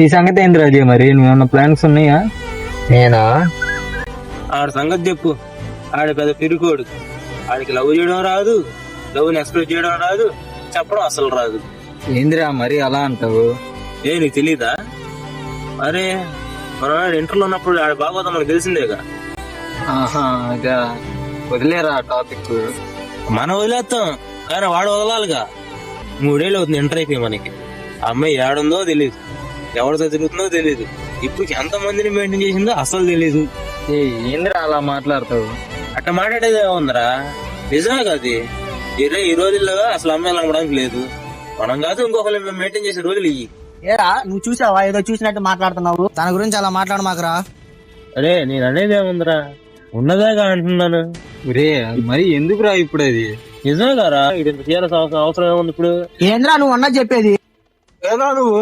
ఈ సంగతి ఏంటి రాజీ? మరి నువ్వేమన్నా ప్లాన్స్ ఉన్నాయా? నేనా? ఆడి సంగతి చెప్పు. ఆడి పెద్ద పిరుకోడు. ఆడికి లవ్ చేయడం రాదు, లవ్ ని ఎక్స్ప్రెస్ చేయడం రాదు, చెప్పడం అసలు రాదు. ఏందిరా మరి అలా అంటావు? నీకు తెలీదా? అరే మన ఇంటర్లో ఉన్నప్పుడు ఆడి బాగోతా మనకు తెలిసిందేగా. ఆహా, ఇక వదిలేరా టాపిక్. మనం వదిలేస్తాం కానీ వాడు వదలాలిగా. 3 ఏళ్ళు అవుతుంది ఇంటర్ అయిపోయి మనకి. ఆ అమ్మాయి ఏడుందో తెలియదు, ఎవరితో తిరుగుతుందో తెలియదు, ఇప్పుడు ఎంత మందిని మెయింటైన్ చేసిందో అసలు తెలీదు. ఏందిరా అలా మాట్లాడతావు? అట్లా మాట్లాడేది ఏముందిరా, నిజమే కాదు. ఈ రోజుల్లో అసలు అమ్మాయిలు నమ్మడానికి లేదు. మనం కాదు ఇంకొకరు మెయింటైన్ చేసే రోజులు ఇవి. ఏరా నువ్వు చూసావా? ఏదో చూసినట్టు మాట్లాడుతున్నావు. తన గురించి అలా మాట్లాడమాకరా. అరే నేను అనేది ఏముందిరా, ఉన్నదాగా అంటున్నాను. ఒరే మరి ఎందుకురా ఇప్పుడు అది? నిజమే కారా, ఇది చేయాల్సిన అవసరం ఏముంది ఇప్పుడు? ఏంద్రా నువ్వు అన్నది చెప్పేది? ఏదో నువ్వు